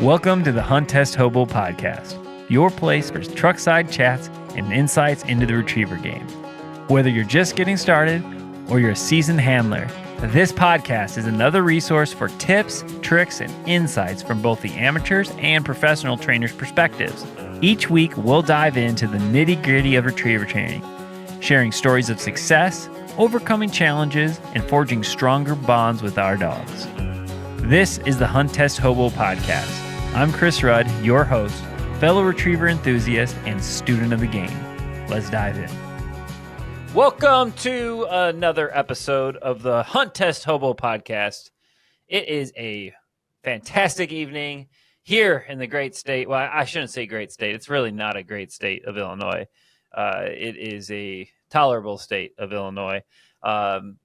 Welcome to the Hunt Test Hobo Podcast, your place for truckside chats and insights into the retriever game. Whether you're just getting started or you're a seasoned handler, this podcast is another resource for tips, tricks, and insights from both the amateurs and professional trainers' perspectives. Each week, we'll dive into the nitty-gritty of retriever training, sharing stories of success, overcoming challenges, and forging stronger bonds with our dogs. This is the Hunt Test Hobo Podcast. I'm Chris Rudd, your host, fellow retriever enthusiast, and student of the game. Let's dive in. Welcome to another episode of the Hunt Test Hobo Podcast. It is a fantastic evening here in the great state. Well, I shouldn't say great state. It's really not a great state of Illinois. It is a tolerable state of Illinois.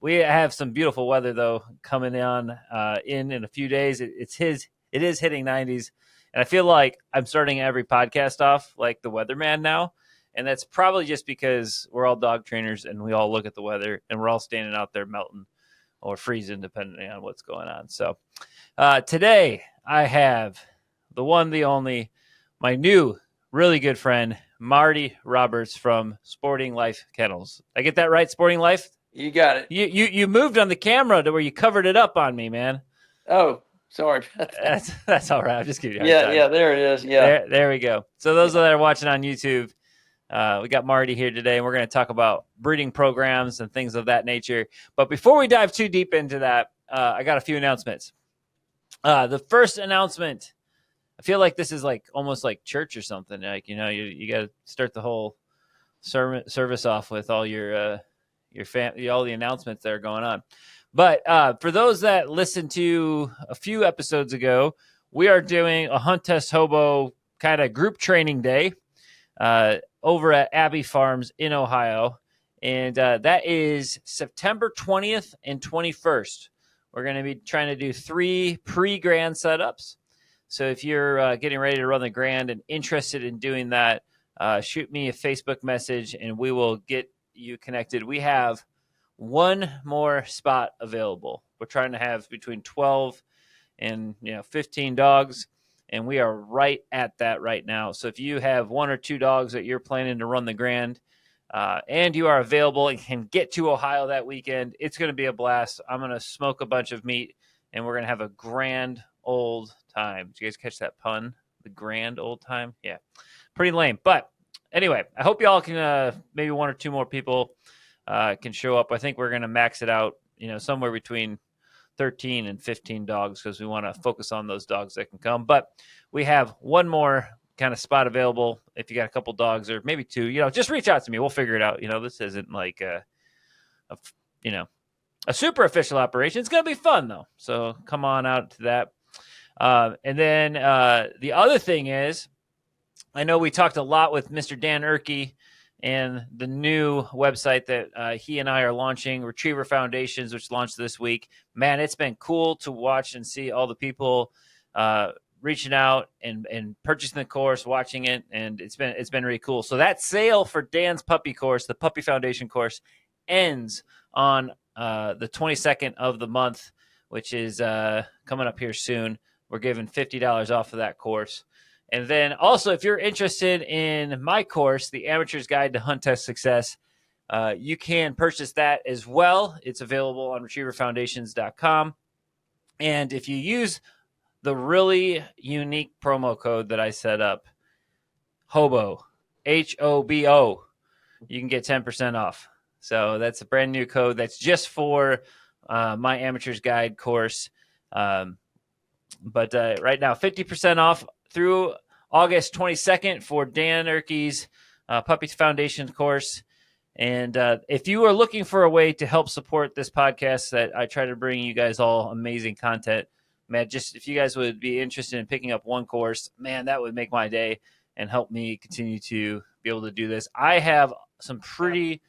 We have some beautiful weather, though, coming on in a few days. It is hitting 90s, and I feel like I'm starting every podcast off like the weatherman now, and that's probably just because we're all dog trainers, and we all look at the weather, and we're all standing out there melting or freezing, depending on what's going on. So today I have the one, the only, my new really good friend, Marty Roberts from Sporting Life Kennels. I get that right, Sporting Life? You got it. You moved on the camera to where you covered it up on me, man. Oh, sorry. That's all right. I'm just kidding. Yeah, there it is. Yeah. There we go. So those that are watching on YouTube, we got Marty here today, and we're going to talk about breeding programs and things of that nature. But before we dive too deep into that, I got a few announcements. The first announcement, I feel like this is like almost like church or something. Like, you got to start the whole service off with all your all the announcements that are going on. But for those that listened to a few episodes ago, we are doing a Hunt Test Hobo kind of group training day over at Abbey Farms in Ohio. And that is September 20th and 21st. We're going to be trying to do 3 pre-grand setups. So if you're getting ready to run the grand and interested in doing that, shoot me a Facebook message and we will get you connected. We have one more spot available. We're trying to have between 12 and 15 dogs, and we are right at that right now. So if you have 1 or 2 dogs that you're planning to run the grand, and you are available and can get to Ohio that weekend, it's going to be a blast. I'm going to smoke a bunch of meat, and we're going to have a grand old time. Did you guys catch that pun? The grand old time? Yeah, pretty lame, but anyway, I hope y'all can, maybe 1 or 2 more people can show up. I think we're going to max it out, somewhere between 13 and 15 dogs because we want to focus on those dogs that can come. But we have one more kind of spot available. If you got a couple dogs or maybe 2, just reach out to me. We'll figure it out. This isn't like a super official operation. It's going to be fun, though. So come on out to that. And then the other thing is, I know we talked a lot with Mr. Dan Erkey and the new website that he and I are launching, Retriever Foundations, which launched this week. Man, it's been cool to watch and see all the people reaching out and purchasing the course, watching it, and it's been really cool. So that sale for Dan's puppy course, the Puppy Foundation course, ends on the 22nd of the month, which is coming up here soon. We're giving $50 off of that course. And then also, if you're interested in my course, The Amateur's Guide to Hunt Test Success, you can purchase that as well. It's available on retrieverfoundations.com. And if you use the really unique promo code that I set up, HOBO, HOBO, you can get 10% off. So that's a brand new code that's just for my Amateur's Guide course. But right now, 50% off through August 22nd for Dan Erkey's Puppy Foundation course. And if you are looking for a way to help support this podcast that I try to bring you guys all amazing content, man, just if you guys would be interested in picking up one course, man, that would make my day and help me continue to be able to do this. I have some pretty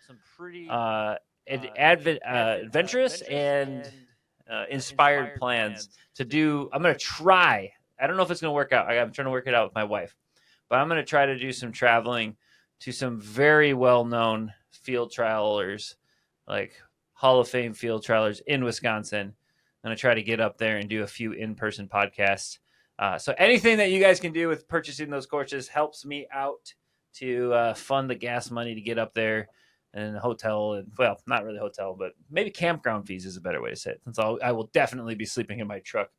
adventurous and inspired plans to do. I'm going to try. I don't know if it's going to work out. I'm trying to work it out with my wife. But I'm going to try to do some traveling to some very well-known field trialers, like Hall of Fame field trialers in Wisconsin. I'm going to try to get up there and do a few in-person podcasts So anything that you guys can do with purchasing those courses helps me out to fund the gas money to get up there and hotel, and well, not really hotel, but maybe campground fees is a better way to say it, since I will definitely be sleeping in my truck.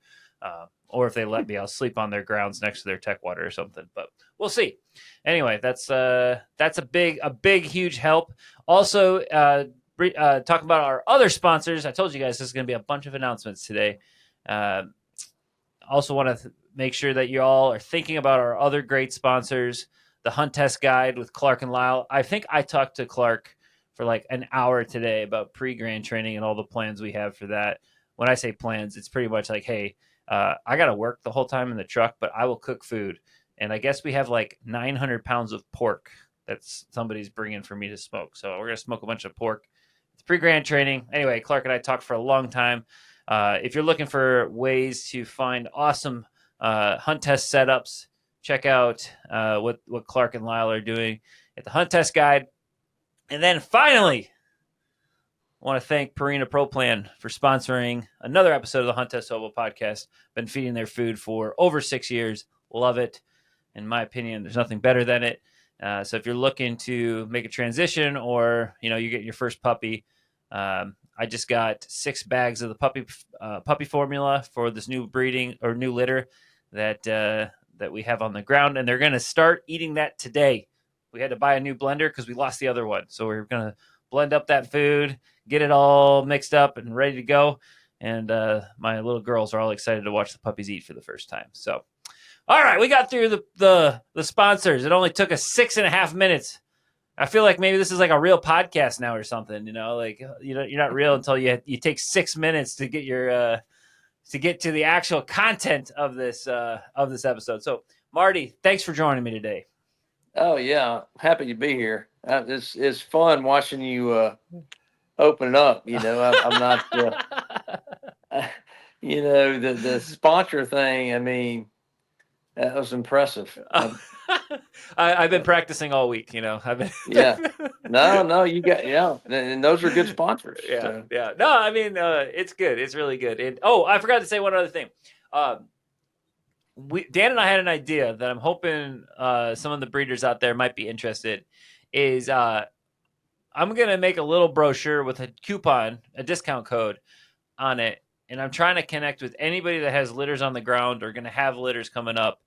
Or if they let me, I'll sleep on their grounds next to their tech water or something, but we'll see. Anyway, that's a big, huge help. Also, talking about our other sponsors, I told you guys there's going to be a bunch of announcements today. Also want to make sure that you all are thinking about our other great sponsors, the Hunt Test Guide with Clark and Lyle. I think I talked to Clark for like an hour today about pre-grand training and all the plans we have for that. When I say plans, it's pretty much like, hey, I got to work the whole time in the truck, but I will cook food. And I guess we have like 900 pounds of pork that somebody's bringing for me to smoke. So we're going to smoke a bunch of pork. It's pre-grand training. Anyway, Clark and I talked for a long time. If you're looking for ways to find awesome hunt test setups, check out what Clark and Lyle are doing at the Hunt Test Guide. And then finally, I want to thank Purina Pro Plan for sponsoring another episode of the Hunt Test Hobo Podcast. Been feeding their food for over 6 years. Love it. In my opinion, there's nothing better than it. So if you're looking to make a transition, or you're getting your first puppy, I just got 6 bags of the puppy formula for this new breeding or new litter that we have on the ground, and they're going to start eating that today. We had to buy a new blender because we lost the other one, so we're going to blend up that food, get it all mixed up and ready to go. And my little girls are all excited to watch the puppies eat for the first time. So, all right, we got through the sponsors. It only took us 6.5 minutes. I feel like maybe this is like a real podcast now or something. Like you're not real until you take 6 minutes to get your to get to the actual content of this episode. So, Marty, thanks for joining me today. Oh yeah, happy to be here. It's fun watching you open it up. I'm not. The sponsor thing. I mean, that was impressive. I've been practicing all week. I've been. Yeah. No, you got and those are good sponsors. Yeah, so. yeah. No, I mean it's good. It's really good. And I forgot to say one other thing. Dan and I had an idea that I'm hoping some of the breeders out there might be interested. Is I'm gonna make a little brochure with a coupon, a discount code on it, and I'm trying to connect with anybody that has litters on the ground or gonna have litters coming up.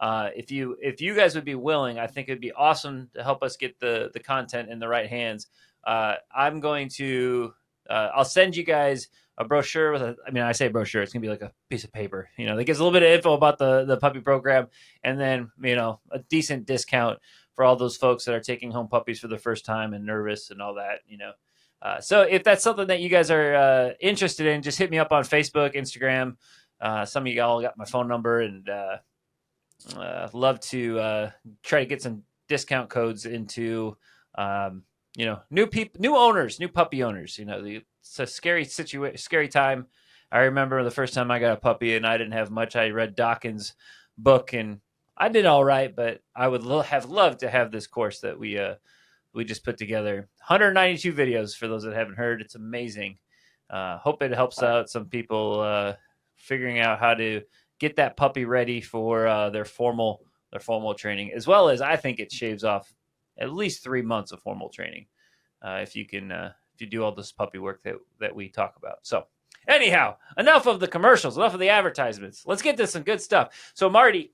If you guys would be willing, I think it'd be awesome to help us get the content in the right hands. I'm going to I'll send you guys a brochure I say brochure, it's gonna be like a piece of paper, that gives a little bit of info about the puppy program, and then a decent discount for all those folks that are taking home puppies for the first time and nervous and all that. So if that's something that you guys are interested in, just hit me up on Facebook, Instagram. Some of you all got my phone number, and love to try to get some discount codes into new owners, new puppy owners. It's a scary time. I remember the first time I got a puppy and I didn't have much. I read Dawkins' book and I did all right, but I would have loved to have this course that we just put together. 192 videos for those that haven't heard. It's amazing. Hope it helps out some people figuring out how to get that puppy ready for their formal training, as well as I think it shaves off at least 3 months of formal training if you do all this puppy work that we talk about. So anyhow, enough of the commercials, enough of the advertisements. Let's get to some good stuff. So Marty,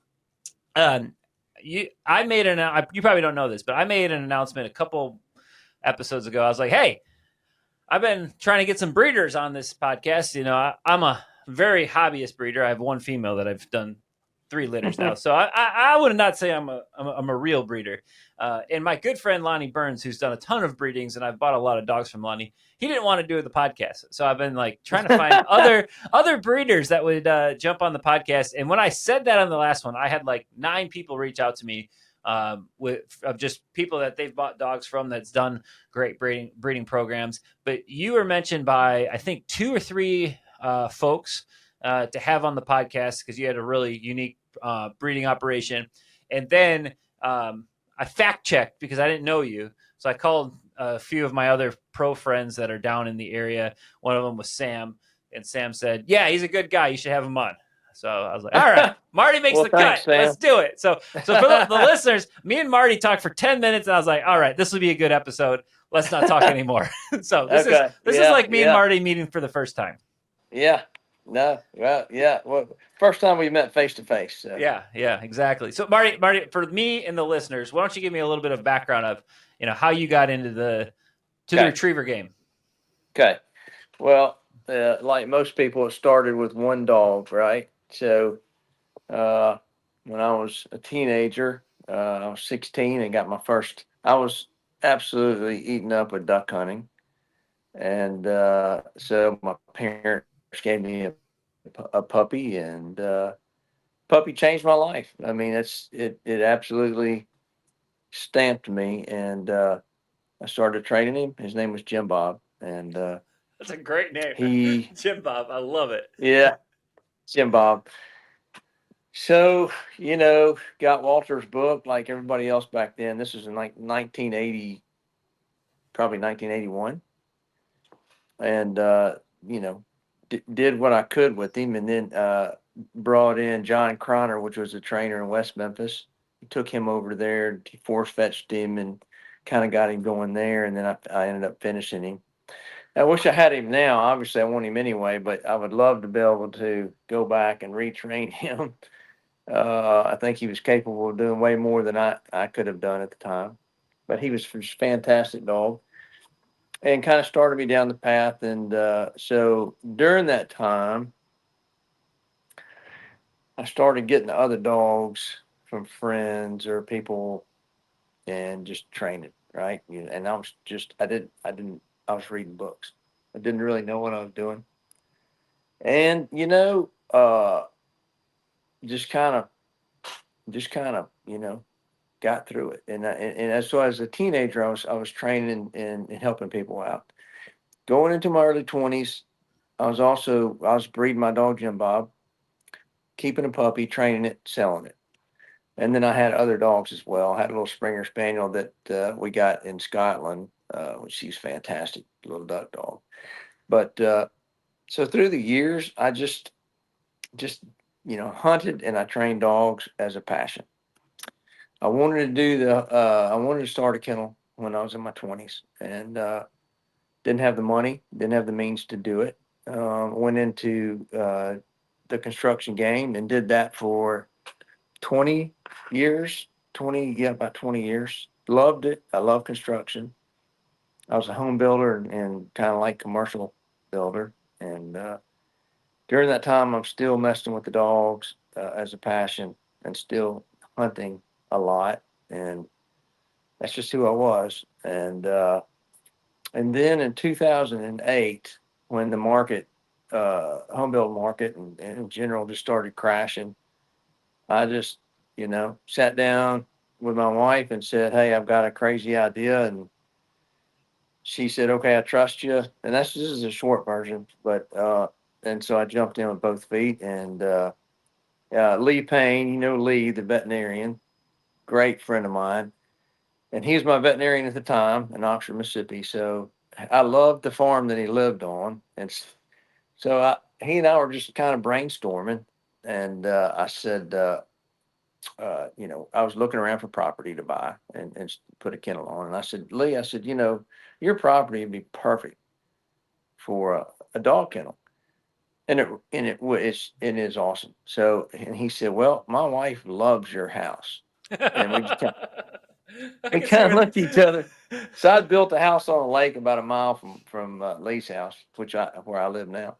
you probably don't know this, but I made an announcement a couple episodes ago. I was like, hey, I've been trying to get some breeders on this podcast. I'm a very hobbyist breeder. I have one female that I've done 3 litters now. So I would not say I'm a real breeder. And my good friend Lonnie Burns, who's done a ton of breedings, and I've bought a lot of dogs from Lonnie, he didn't want to do the podcast. So I've been like trying to find other breeders that would jump on the podcast. And when I said that on the last one, I had like 9 people reach out to me of just people that they've bought dogs from that's done great breeding programs. But you were mentioned by, I think, 2 or 3 folks to have on the podcast because you had a really unique breeding operation. And then I fact checked because I didn't know you. So I called a few of my other pro friends that are down in the area. One of them was Sam, and Sam said, yeah, he's a good guy. You should have him on. So I was like, all right, Marty makes Well, the thanks, cut. Sam. Let's do it. So for the listeners, me and Marty talked for 10 minutes, and I was like, all right, this will be a good episode. Let's not talk anymore. So this is like me and Marty meeting for the first time. Yeah. No. Well, yeah. Well, first time we met face to face. So. Yeah, exactly. So Marty, for me and the listeners, why don't you give me a little bit of background of, how you got into the retriever game? Okay. Well, like most people, it started with one dog, right? So, when I was a teenager, I was 16 and got my first. I was absolutely eaten up with duck hunting, and so my parents gave me a puppy, and puppy changed my life. I mean, it absolutely stamped me, and I started training him. His name was Jim Bob, and that's a great name. He Jim Bob, I love it. Yeah, Jim Bob. So, got Walter's book like everybody else back then. This was in like 1980, probably 1981. And, did what I could with him, and then brought in John Croner, which was a trainer in West Memphis. He took him over there, he force fetched him and kind of got him going there. And then I ended up finishing him. I wish I had him now. Obviously, I want him anyway, but I would love to be able to go back and retrain him. I think he was capable of doing way more than I could have done at the time. But he was a fantastic dog and kind of started me down the path. And so during that time, I started getting other dogs from friends or people and just training, right? And I was reading books. I didn't really know what I was doing. And, just kind of, got through it. And so as a teenager, I was training and helping people out. Going into my early 20s, I was breeding my dog Jim Bob, keeping a puppy, training it, selling it. And then I had other dogs as well. I had a little Springer Spaniel that we got in Scotland, which she's fantastic, little duck dog. But so through the years, I just hunted and I trained dogs as a passion. I wanted to start a kennel when I was in my 20s, and didn't have the money, didn't have the means to do it. Went into the construction game and did that for 20 years, about 20 years. Loved it. I love construction. I was a home builder and kind of like commercial builder. And during that time, I'm still messing with the dogs as a passion and still hunting a lot. And that's just who I was. And then in 2008, when the market, home build market and in general just started crashing, I just, sat down with my wife and said, "Hey, I've got a crazy idea." And she said, "Okay, I trust you." And this is a short version, but, and so I jumped in with both feet. And Lee Payne, Lee, the veterinarian, great friend of mine. And he was my veterinarian at the time in Oxford, Mississippi. So I loved the farm that he lived on. And so he and I were just kind of brainstorming. And I said, I was looking around for property to buy and put a kennel on. And I said, "Lee, your property would be perfect for a dog kennel." And it is awesome. So, and he said, "Well, my wife loves your house." And we kind of looked at each other. So I built a house on a lake about a mile from Lee's house, where I live now.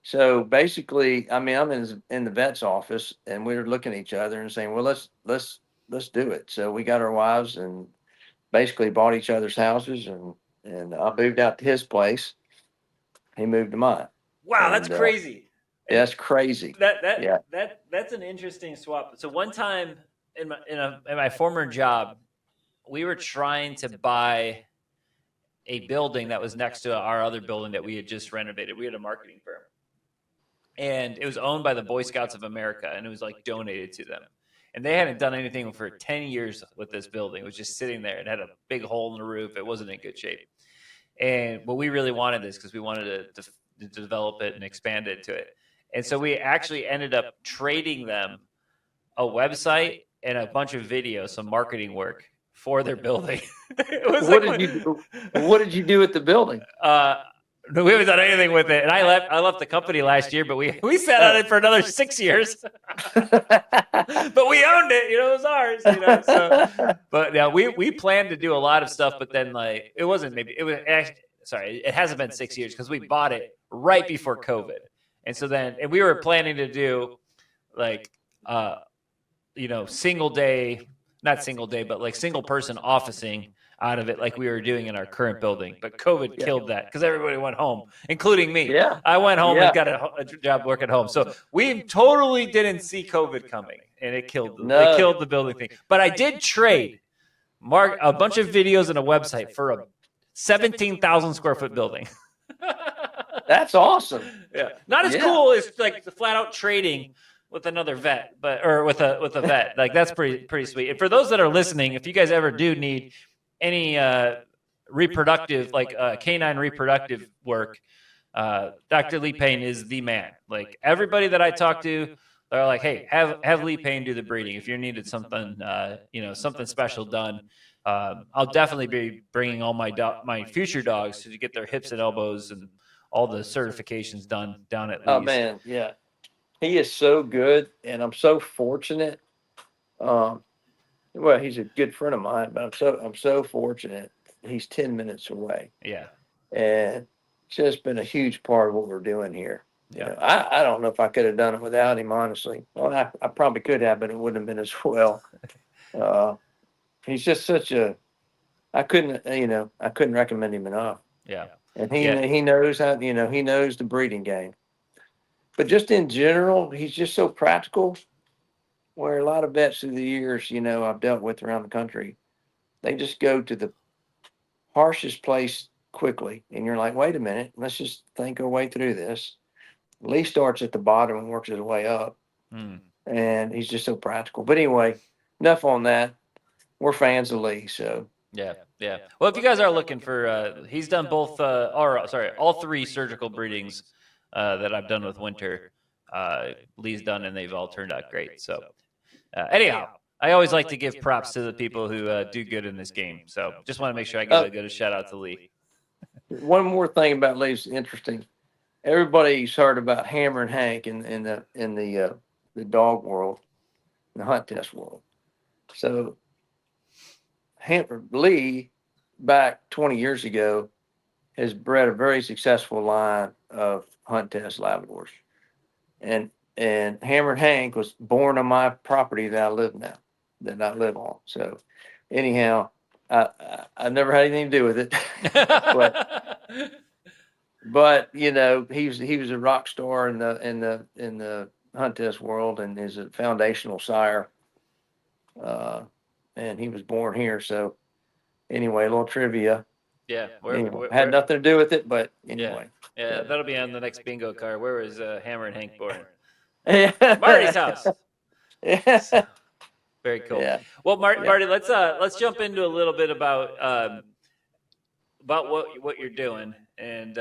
So basically, I mean, I'm in the vet's office, and we were looking at each other and saying, "Well, let's do it." So we got our wives and basically bought each other's houses, and I moved out to his place. He moved to mine. Wow, And, that's crazy. That's crazy. That's an interesting swap. So one time in my former job, we were trying to buy a building that was next to our other building that we had just renovated. We had a marketing firm, and it was owned by the Boy Scouts of America, and it was like donated to them. And they hadn't done anything for 10 years with this building. It was just sitting there. It had a big hole in the roof. It wasn't in good shape. But we really wanted this because we wanted to develop it and expand it to it. And so we actually ended up trading them a website and a bunch of videos, some marketing work for their building. It was What did you do? What did you do with the building? No, we haven't done anything with it. And I left the company last year, but we sat on it for another 6 years. But we owned it, it was ours, So, but yeah, we planned to do a lot of stuff, but then like it wasn't maybe it was actually, sorry, it hasn't been 6 years because we bought it right before COVID, and so then and we were planning to do like single day, not single day, but like single person officing out of it like we were doing in our current building. But COVID killed that because everybody went home, including me. Yeah. I went home and got a job working at home. So we totally didn't see COVID coming, and it killed the building thing. But I did trade a bunch of videos and a website for a 17,000 square foot building. That's awesome. Yeah. Not as cool as like the flat out trading with another vet, or with a vet. Like that's pretty sweet. And for those that are listening, if you guys ever do need any reproductive, like canine reproductive work, Dr. Lee Payne is the man. Like everybody that I talk to, they're like, hey, have Lee Payne do the breeding if you needed something, something special done. I'll definitely be bringing all my future dogs to get their hips and elbows and all the certifications done down at Lee's. Oh man, yeah. He is so good, and I'm so fortunate. Well, he's a good friend of mine, but I'm so fortunate. He's 10 minutes away. Yeah, and it's just been a huge part of what we're doing here. Yeah, I don't know if I could have done it without him, honestly. Well, I probably could have, but it wouldn't have been as well. He's just such a. I couldn't recommend him enough. Yeah, and he knows how. He knows the breeding game. But just in general, he's just so practical. Where a lot of vets through the years, I've dealt with around the country, they just go to the harshest place quickly. And you're like, wait a minute, let's just think our way through this. Lee starts at the bottom and works his way up. And he's just so practical. But anyway, enough on that. We're fans of Lee, so. Yeah. Well, if you guys are looking for, he's done both, all 3 surgical breedings that I've done with Winter. Lee's done, and they've all turned out great. So, anyhow, I always like to give props to the people who do good in this game. So, just want to make sure I give a shout out to Lee. One more thing about Lee's interesting. Everybody's heard about Hammer and Hank in the dog world, the hunt test world. So, Lee, back 20 years ago, has bred a very successful line of Hunt Test Labradors. And Hammer and Hank was born on my property that I live on. So anyhow, I never had anything to do with it. but he was a rock star in the Hunt Test world, and is a foundational sire. And he was born here. So anyway, a little trivia. Yeah, had nothing to do with it, but anyway. Yeah, that'll be on the next bingo card. Where was Hammer and Hank born? Yeah. Marty's house. Yeah. So, very cool. Yeah. Well, Marty, let's jump into a little bit about what you're doing, and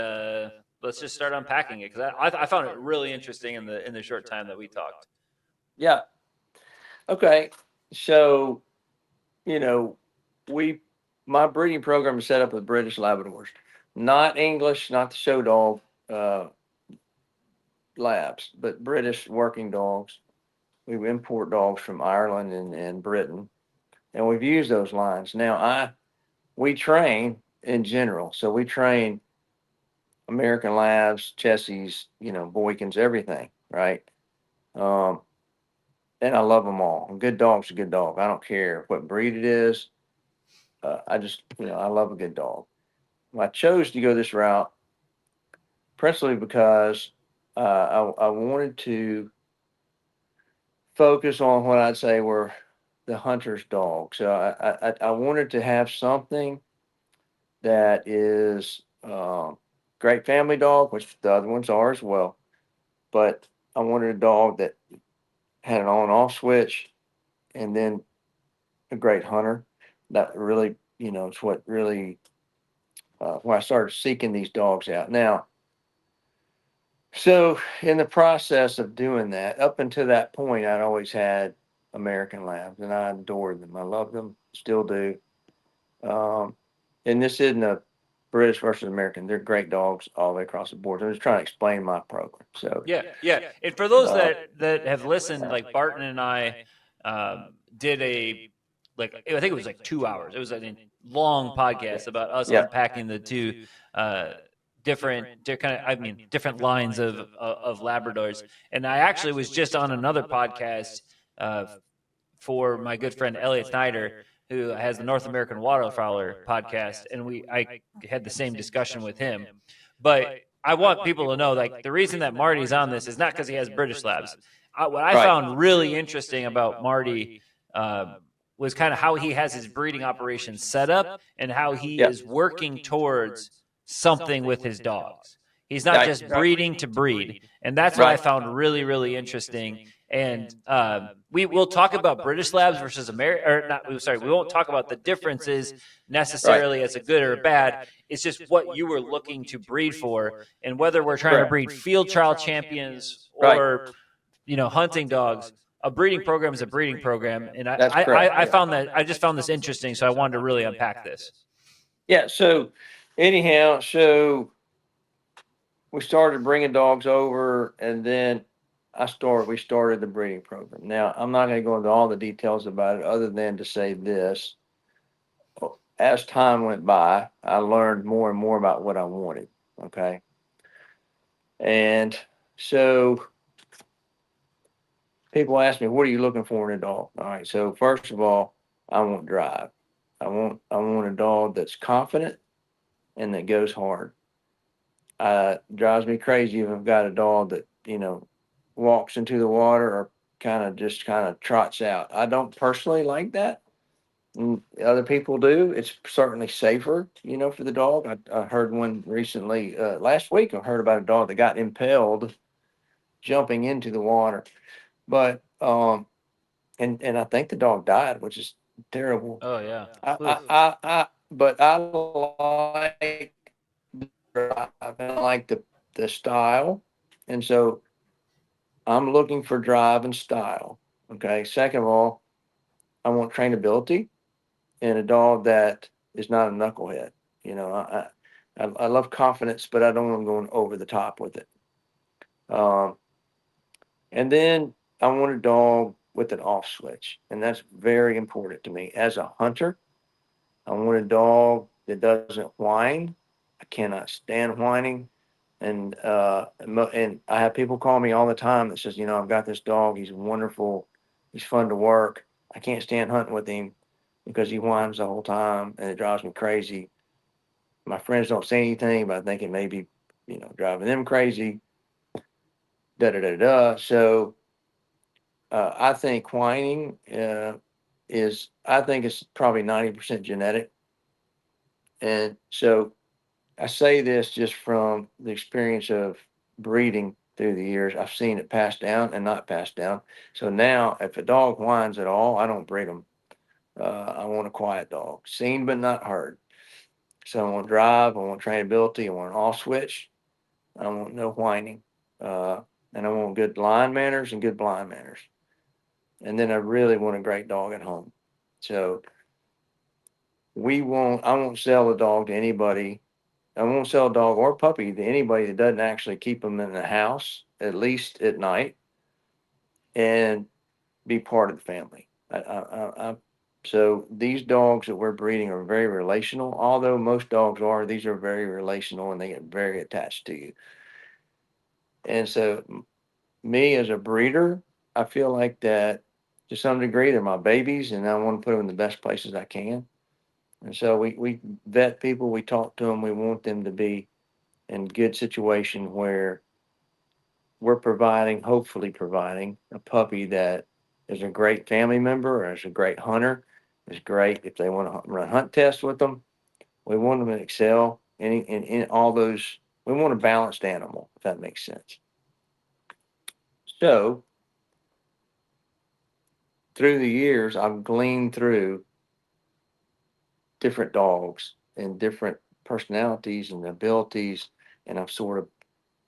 let's just start unpacking it, because I found it really interesting in the short time that we talked. Yeah. Okay. So, my breeding program is set up with British Labradors, not English, not the show dog labs, but British working dogs. We import dogs from Ireland and Britain, and we've used those lines. Now, we train in general, so we train American Labs, Chessies, Boykins, everything, right? And I love them all. A good dog's a good dog. I don't care what breed it is. I just, I love a good dog. I chose to go this route principally because I wanted to focus on what I'd say were the hunter's dog. So I wanted to have something that is great family dog, which the other ones are as well. But I wanted a dog that had an on and off switch, and then a great hunter. That really, it's what really, when I started seeking these dogs out. Now, So in the process of doing that, up until that point, I'd always had American Labs, and I adored them. I love them, still do. Um, and this isn't a British versus American. They're great dogs all the way across the board. I'm just trying to explain my program. So, Yeah, yeah. And for those uh, that have listened, like Barton and I did a I think it was like 2 hours. It was a long podcast about us yeah, unpacking the two uh, different lines of Labradors. And I actually was just on another podcast uh, for my good friend Elliot Snyder, who has the North American Waterfowler podcast, and I had the same discussion with him. But I want people to know, like, the reason that Marty's on this is not because he has British Labs. What I right, found really interesting about Marty was kind of how he has his breeding operation set up and how he yeah, is working towards something with his dogs. He's not right, just breeding to breed, and that's what I right, found really, really interesting. And we will talk about British Labs versus American, or not. Sorry, we won't talk about the differences right, necessarily as a good or a bad. It's just what you were looking to breed for, and whether we're trying to correct, breed field trial champions right. or hunting dogs. A breeding program is a breeding program, and That's correct. I found that I just found this interesting, so I wanted to really unpack this. Yeah. So, anyhow, so we started bringing dogs over, and then we started the breeding program. Now, I'm not going to go into all the details about it, other than to say this: as time went by, I learned more and more about what I wanted. Okay, and so people ask me, "What are you looking for in a dog?" All right. So first of all, I want drive. I want a dog that's confident and that goes hard. Drives me crazy if I've got a dog that walks into the water or kind of trots out. I don't personally like that. Other people do. It's certainly safer, for the dog. I heard one recently, last week. I heard about a dog that got impaled jumping into the water, but and I think the dog died, which is terrible. Oh yeah. But I like drive and I like the style, and so I'm looking for drive and style. Okay. Second of all, I want trainability and a dog that is not a knucklehead. You know, I love confidence, but I don't want them going over the top with it. Um, and then I want a dog with an off switch, and that's very important to me as a hunter. I want a dog that doesn't whine. I cannot stand whining. And I have people call me all the time that says, I've got this dog. He's wonderful. He's fun to work. I can't stand hunting with him because he whines the whole time and it drives me crazy. My friends don't say anything, but I think it may be, driving them crazy. Da da da da. So I think whining I think it's probably 90% genetic. And so I say this just from the experience of breeding through the years. I've seen it passed down and not passed down. So now, if a dog whines at all, I don't breed them. I want a quiet dog, seen but not heard. So I want drive, I want trainability, I want an off switch, I want no whining, uh, and I want good line manners and good blind manners. And then I really want a great dog at home. So I won't sell a dog to anybody. I won't sell a dog or puppy to anybody that doesn't actually keep them in the house, at least at night, and be part of the family. So these dogs that we're breeding are very relational. Although most dogs are, these are very relational and they get very attached to you. And so, me as a breeder, I feel like that to some degree they're my babies, and I want to put them in the best places I can. And so we vet people, we talk to them, we want them to be in good situation where we're hopefully providing a puppy that is a great family member or is a great hunter, is great if they want to run hunt tests with them. We want them to excel in all those. We want a balanced animal, if that makes sense. So through the years, I've gleaned through different dogs and different personalities and abilities, and I've sort of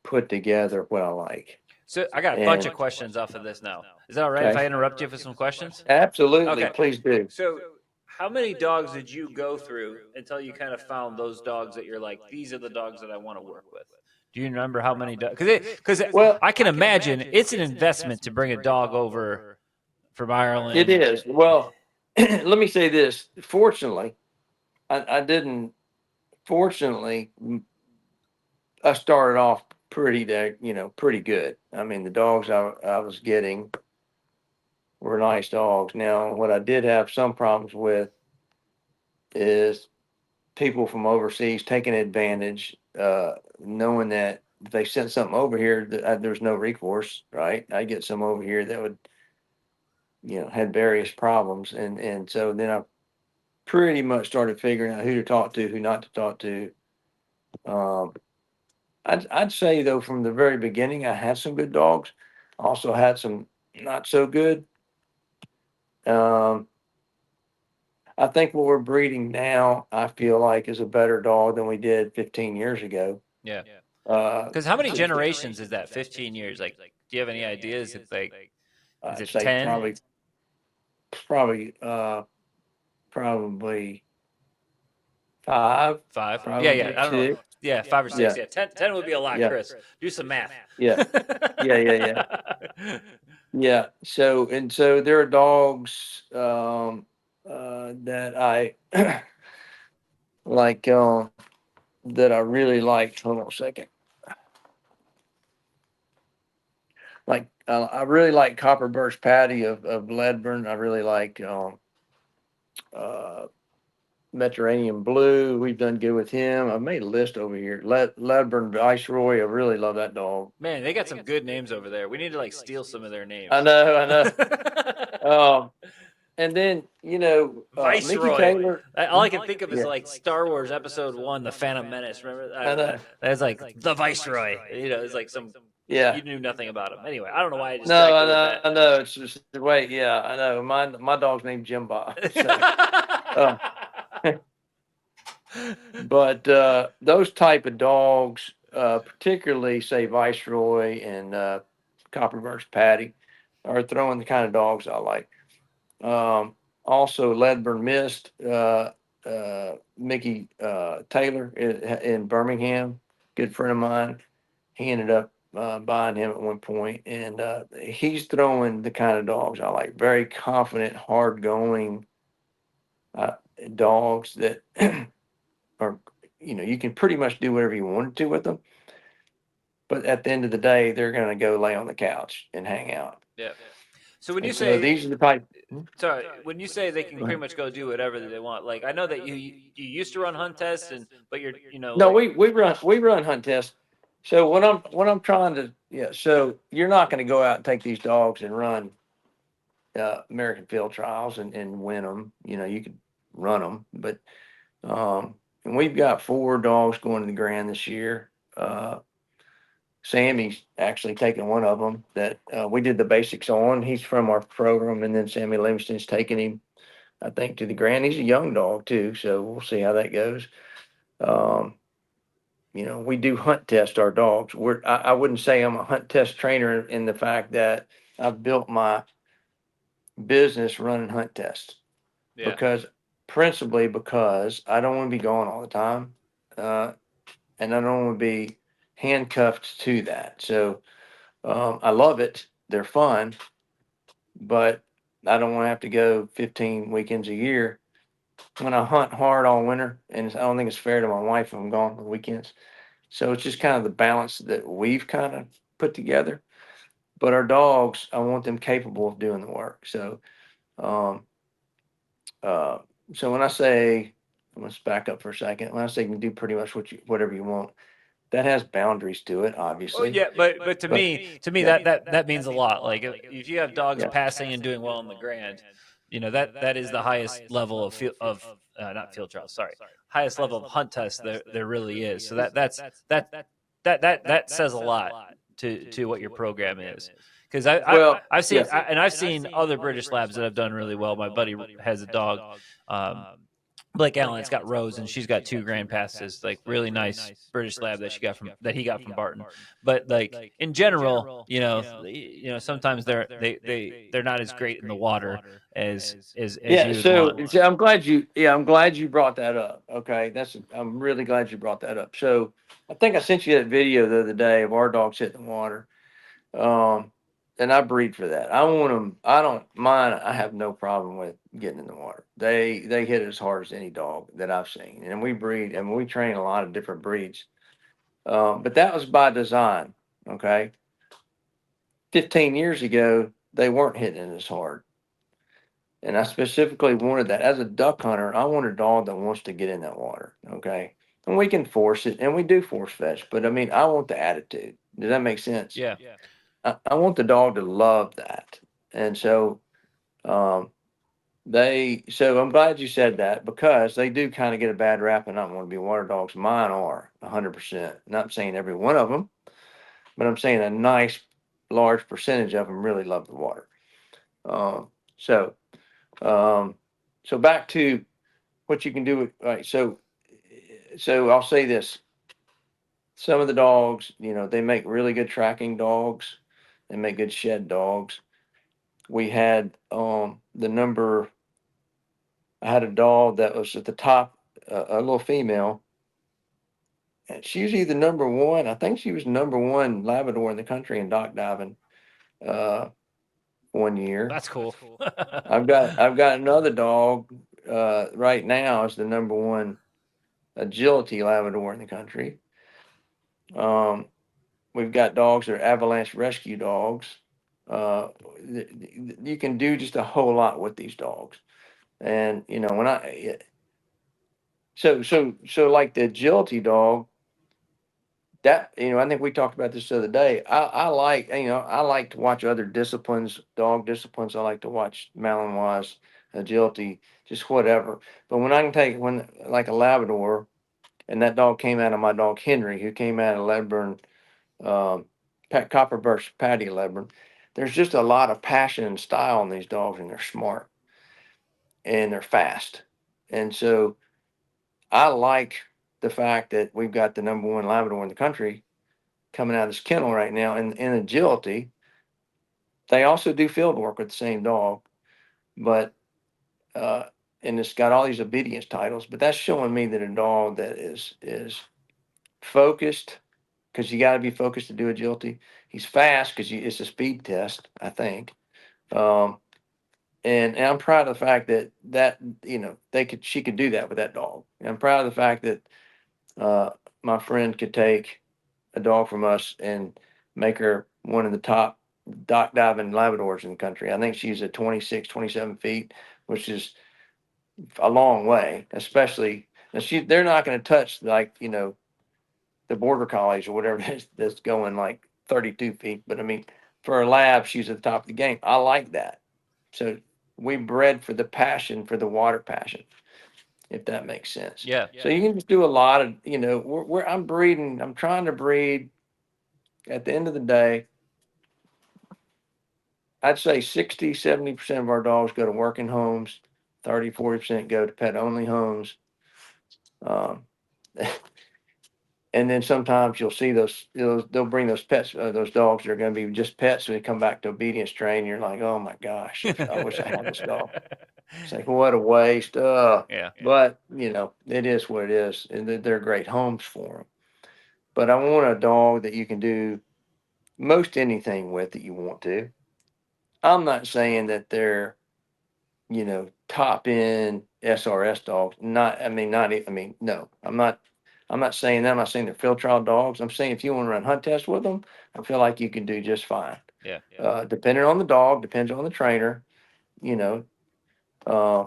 put together what I like. So I got a bunch of questions off of this now. Is that all right if I interrupt you for some questions? Absolutely, Okay. please do. So how many dogs did you go through until you kind of found those dogs that you're like, these are the dogs that I want to work with? Do you remember how many dogs? Because Well, I can imagine it's an investment to bring a dog over from Ireland. it is. Well, let me say this. Fortunately, I didn't. Fortunately, I started off pretty good. I mean, the dogs I was getting were nice dogs. Now, what I did have some problems with is people from overseas taking advantage, knowing that if they sent something over here, there's no recourse, right? I get some over here that would, had various problems, and so then I pretty much started figuring out who to talk to, who not to talk to. Um, I'd say though, from the very beginning, I had some good dogs. Also had some not so good. Um, I think what we're breeding now, I feel like, is a better dog than we did 15 years ago. Yeah. Uh, Because how many generations is that? 15 years. Like, do you have any ideas? It's like, is I'd it say 10? probably five. 5? Probably Yeah. I don't know. six. Yeah, 5 or 6. Yeah. Yeah, 10 would be a lot, Yeah. Chris. Do some math. Yeah. Yeah. Yeah. So there are dogs that I like that I really liked. Hold on a second. Like I really like Copper Burst Patty of Ledburn. I really like uh, Mediterranean Blue. We've done good with him. I've made a list over here. Ledburn Viceroy. I really love that dog. Man, they got some good names over there. We need to like steal some of their names. I know. And then Mickey Viceroy. Taylor. All I can think of is like Star Wars Episode 1, The Phantom Menace. Remember that? I know. That's like the Viceroy. It's like some. Yeah. You knew nothing about him. Anyway, I don't know why I just. No, I know. It's just the way. Yeah, I know. My dog's named Jim Bob. So, but those type of dogs, particularly say Viceroy and Copperburst Patty, are throwing the kind of dogs I like. Also, Ledburn Mist, Mickey Taylor in Birmingham, good friend of mine. He ended up buying him at one point, and he's throwing the kind of dogs I like. Very confident, hard going dogs that are, you can pretty much do whatever you wanted to with them. But at the end of the day, they're going to go lay on the couch and hang out. Yeah. So when you say these are the type. Sorry, when you say they can pretty much go do whatever they want, like I know that you used to run Hunt Tests, but you're No, like, we run Hunt Tests. So what I'm trying to so you're not going to go out and take these dogs and run American field trials and win them. You could run them, but and we've got 4 dogs going to the Grand this year. Sammy's actually taking one of them that we did the basics on. He's from our program, and then Sammy Livingston's taking him, I think, to the Grand. He's a young dog too, so we'll see how that goes. We do hunt test our dogs. I wouldn't say I'm a hunt test trainer in the fact that I've built my business running hunt tests. yeah. Principally because I don't want to be gone all the time. And I don't want to be handcuffed to that. So I love it. They're fun, but I don't want to have to go 15 weekends a year. When I hunt hard all winter, and I don't think it's fair to my wife if I'm gone on the weekends. So it's just kind of the balance that we've kind of put together. But our dogs, I want them capable of doing the work. So, so when I say, let's back up for a second. When I say you can do pretty much whatever you want, that has boundaries to it, obviously. Oh yeah, but to me that means a lot. Like if you have dogs passing and doing well in the Grand, that is the highest level of not field trials. Sorry, highest level of hunt test there really is. So that says a lot to what your program is. Because I've seen other British Labs that have done really well. My buddy has a dog Blake Allen's got Rose, and she's got two grand passes, like really nice British Lab that he got from Barton. But like in general, sometimes they're not as great in the water as Yeah, you would so, want. I'm glad you brought that up. Okay, I'm really glad you brought that up. So I think I sent you that video the other day of our dogs hitting the water. Um, and I breed for that. I want them. I don't mind. I have no problem with getting in the water. They hit as hard as any dog that I've seen, and we breed and we train a lot of different breeds. But that was by design. Okay, 15 years ago they weren't hitting it as hard, and I specifically wanted that as a duck hunter. I want a dog that wants to get in that water. Okay, and we can force it, and we do force fetch. But I mean, I want the attitude. Does that make sense? Yeah. I want the dog to love that. And so um, so I'm glad you said that because they do kind of get a bad rap and not want to be water dogs. Mine are 100%. Not saying every one of them, but I'm saying a nice large percentage of them really love the water. Um, so, um, so back to what you can do with, all right. So I'll say this, some of the dogs, they make really good tracking dogs. They make good shed dogs. We had the number. I had a dog that was at the top, a little female, and she was either number one. I think she was number one Labrador in the country in dock diving uh, one year. That's cool. I've got another dog right now is the number one agility Labrador in the country. Um, we've got dogs that are avalanche rescue dogs. Uh, you can do just a whole lot with these dogs. And when so like the agility dog, that I think we talked about this the other day. I like to watch other disciplines, dog disciplines. I like to watch Malinois, agility, just whatever. But when I can take when like a Labrador, and that dog came out of my dog Henry, who came out of Leadburn, Copperburst Patty Leadburn. There's just a lot of passion and style in these dogs, and they're smart and they're fast, and so I like the fact that we've got the number one Labrador in the country coming out of this kennel right now in agility. They also do field work with the same dog, but uh, and it's got all these obedience titles. But that's showing me that a dog that is focused, because you got to be focused to do agility. He's fast because it's a speed test, I think. Um, and I'm proud of the fact that she could do that with that dog. And I'm proud of the fact that uh, my friend could take a dog from us and make her one of the top dock diving Labradors in the country. I think she's at 26, 27 feet, which is a long way, especially they're not going to touch like, the border collies or whatever that's going like 32 feet. But I mean, for a lab, she's at the top of the game. I like that. So we bred for the passion, for the water passion, if that makes sense. Yeah. So you can just do a lot of, I'm trying to breed at the end of the day. I'd say 60, 70% of our dogs go to working homes, 30, 40% go to pet only homes. Um, and then sometimes you'll see they'll bring those pets, those dogs that are going to be just pets. So they come back to obedience train. You're like, oh my gosh, I wish I had this dog. It's like, what a waste. Yeah. But, it is what it is. And they're great homes for them. But I want a dog that you can do most anything with that you want to. I'm not saying that they're, top end SRS dogs. Not, I mean, not, I mean, no, I'm not saying that. I'm not saying they're field trial dogs. I'm saying if you want to run hunt tests with them, I feel like you can do just fine. Yeah. Depending on the dog, depends on the trainer, you know, uh,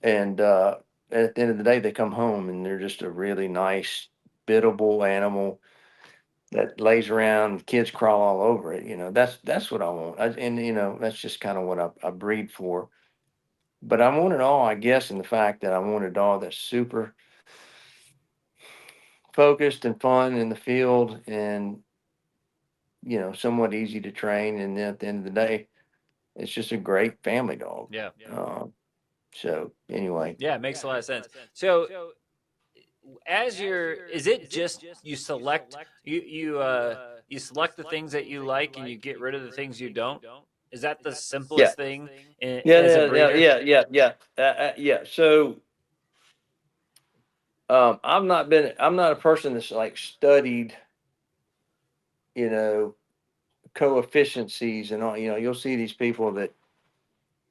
and at the end of the day, they come home and they're just a really nice, biddable animal that lays around. Kids crawl all over it. That's what I want. And that's just kind of what I breed for. But I want it all, I guess, in the fact that I want a dog that's super focused and fun in the field and, somewhat easy to train. And then at the end of the day, it's just a great family dog. Yeah. Um, So anyway, Yeah, it makes a lot of sense. So is it just you select you select the things that you like and you get rid of the things you don't? Is that the yeah, simplest thing yeah, as a yeah, yeah, breeder? yeah, yeah, yeah, yeah. So I'm not a person that's like studied, you know, coefficiencies and all. You know, you'll see these people that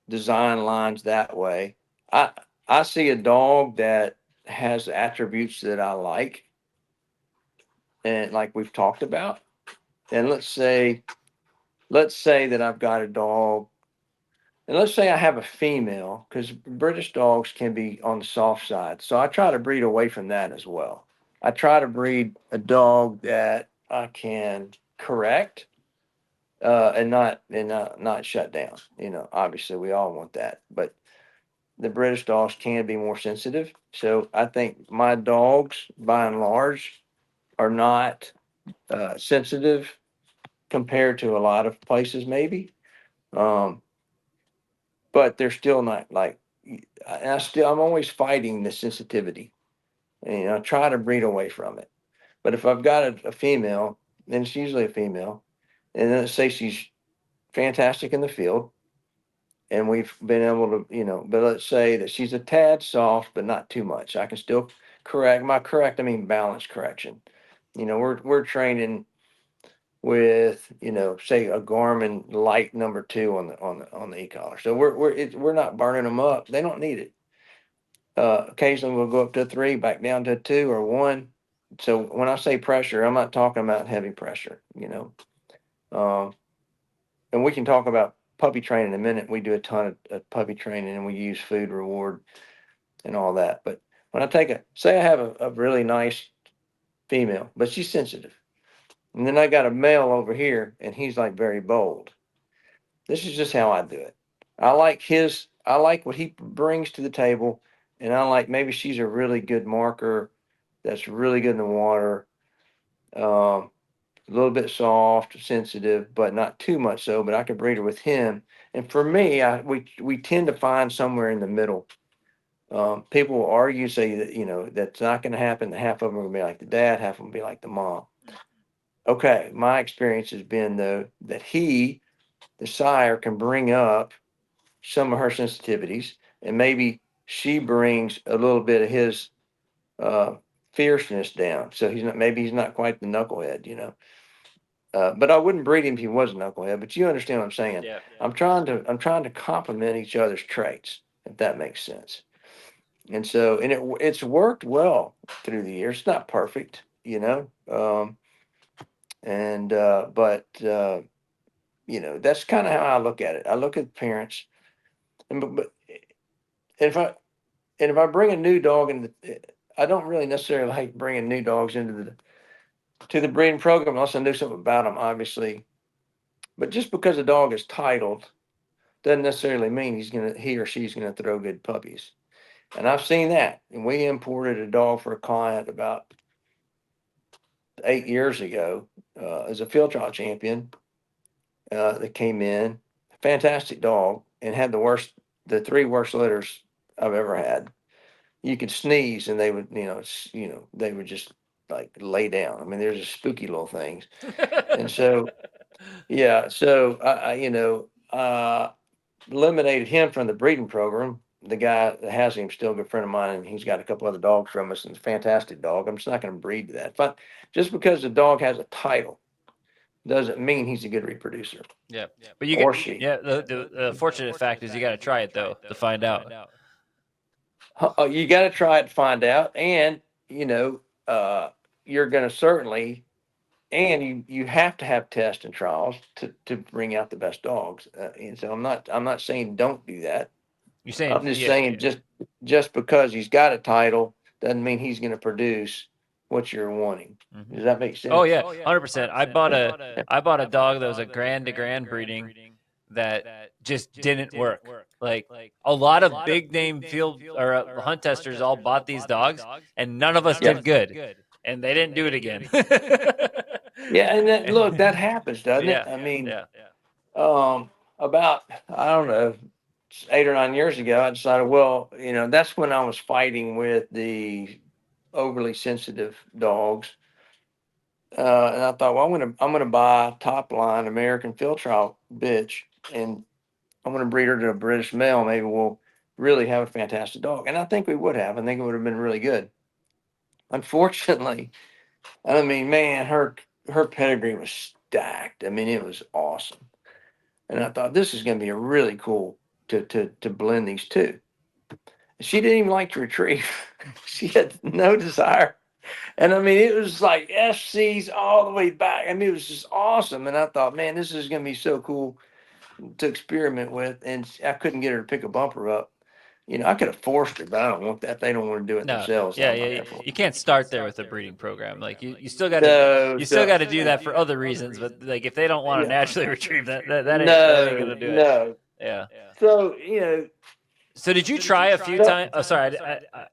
design lines that way. I I see a dog that has attributes that I like, and like we've talked about. And let's say that I've got a dog, and let's say I have a female, because British dogs can be on the soft side. So I try to breed away from that as well. I try to breed a dog that I can correct, and not shut down. You know, obviously we all want that, but the British dogs can be more sensitive. So I think my dogs, by and large, are not sensitive compared to a lot of places, maybe. Um, but they're still not like, and I'm always fighting the sensitivity, and I try to breed away from it. But if I've got a female, then it's usually a female, and then let's say she's fantastic in the field, and we've been able to, but let's say that she's a tad soft, but not too much. I can still correct. I mean, balance correction. We're training with, say a Garmin light number 2 on the e-collar. So we're not burning them up. They don't need it. Occasionally we'll go up to a 3, back down to a 2 or 1. So when I say pressure, I'm not talking about heavy pressure. Um, and we can talk about puppy training in a minute. We do a ton of puppy training, and we use food reward and all that. But when say I have a really nice female, but she's sensitive. And then I got a male over here, and he's like very bold. This is just how I do it. I like what he brings to the table, and I like, maybe she's a really good marker that's really good in the water. Um, a little bit soft, sensitive, but not too much so. But I could breed her with him. And for me, we tend to find somewhere in the middle. People will argue, say that that's not going to happen. Half of them will be like the dad, half of them will be like the mom. Okay, my experience has been though that the sire, can bring up some of her sensitivities, and maybe she brings a little bit of his uh, fierceness down. So he's not quite the knucklehead. But I wouldn't breed him if he was a knucklehead. But you understand what I'm saying? Yeah. I'm trying to complement each other's traits, if that makes sense. And so, it's worked well through the years. It's not perfect. And but that's kind of how I look at it. I look at parents, and but if I if I bring a new dog into I don't really necessarily like bringing new dogs into the breeding program unless I knew something about them, obviously. But just because a dog is titled doesn't necessarily mean he or she's gonna throw good puppies. And I've seen that. And we imported a dog for a client about 8 years ago, as a field trial champion, that came in, fantastic dog, and had the 3 worst litters I've ever had. You could sneeze and they would, they would just like lay down. I mean, they're just spooky little things. And so, yeah, so eliminated him from the breeding program. The guy that has him still a good friend of mine, and he's got a couple other dogs from us, and it's a fantastic dog. I'm just not going to breed to that. But just because the dog has a title doesn't mean he's a good reproducer. Yeah, but you Or get she. the fortunate fact is you got to try it though to find out. You got to try it to find out, and you're going to certainly, and you have to have tests and trials to bring out the best dogs. And so I'm not saying don't do that. You're saying I'm just saying just because he's got a title doesn't mean he's going to produce what you're wanting. Mm-hmm. Does that make sense? Oh yeah, 100%. I bought a dog that was a grand to grand breeding that just didn't work. Like a lot of big name field or hunt testers all bought these dogs, and none of us did good, and they didn't do it again. Yeah, and look, that happens, doesn't it? Yeah, I mean, yeah. about, I don't know, 8 or 9 years ago, I decided, well, that's when I was fighting with the overly sensitive dogs. And I thought, well, I'm gonna buy a top line American field trial bitch, and I'm gonna breed her to a British male. Maybe we'll really have a fantastic dog. And I think we would have. I think it would have been really good. Unfortunately, I mean, man, her pedigree was stacked. I mean, it was awesome. And I thought this is gonna be a really cool to blend these two. She didn't even like to retrieve. She had no desire. And I mean, it was like FCs all the way back. I mean, it was just awesome. And I thought, man, this is going to be so cool to experiment with. And I couldn't get her to pick a bumper up. I could have forced her, but I don't want that. They don't want to do it No, themselves. yeah, I'm not yeah. there for You it. can't start there with a breeding program. Like you still got to No, you still so, got to do that for other reasons. But like if they don't want to yeah. naturally retrieve that ain't gonna do it. No. Yeah. So, So did you try a few times? Oh, sorry,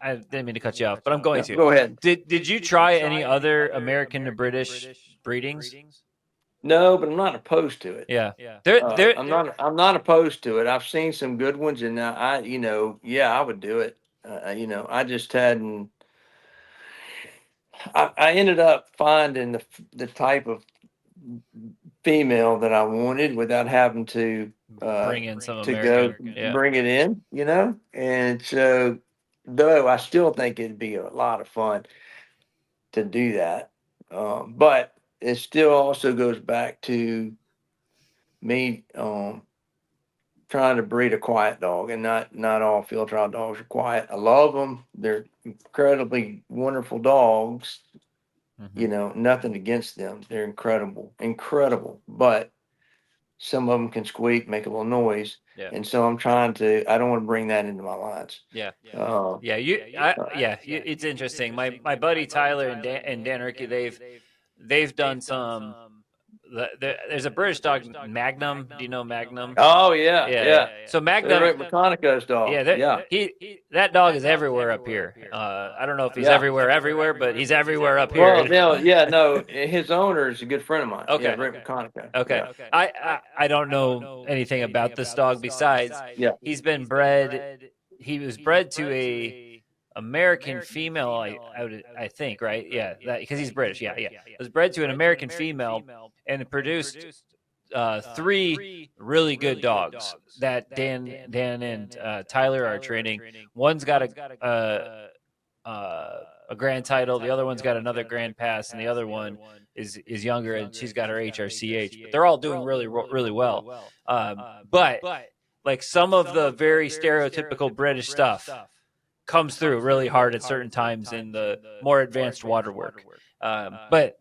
I didn't mean to cut you off, but I'm going to. go ahead. Did you try any other American to British breedings? No, but I'm not opposed to it. Yeah, they're I'm not opposed to it. I've seen some good ones, and I would do it. I just hadn't. I ended up finding the type of female that I wanted without having to bring in some to go American. Yeah. bring it in, and so though I still think it'd be a lot of fun to do that, but it still also goes back to me trying to breed a quiet dog, and not all field trial dogs are quiet. I love them; they're incredibly wonderful dogs. Nothing against them; they're incredible. But some of them can squeak, make a little noise, Yeah. and so I'm trying to. I don't want to bring that into my lines. Yeah. Uh, Yeah, it's interesting. My buddy Tyler and Dan Ricky, they've done some. There's a British dog, Magnum. Do you know Magnum? oh yeah, yeah. So They're Magnum, Rick McConaughey's dog. yeah, that dog is everywhere up here. I don't know if he's everywhere, but he's everywhere up here. Well, no. His owner is a good friend of mine. Okay. Yeah, Rick McConaughey. Okay. Yeah. I don't know anything about this dog besides he's been bred. He was bred to a American female. I think right. Yeah, because he's British. Yeah. Was bred to an American female and it produced 3 really good dogs that Dan and Tyler are training. One's got a grand title. The other one's got another grand pass, and the other one is younger, and she's got her HRCH. But they're all doing really well. But like some of the very stereotypical British stuff comes through really hard at certain times in the more advanced water work. But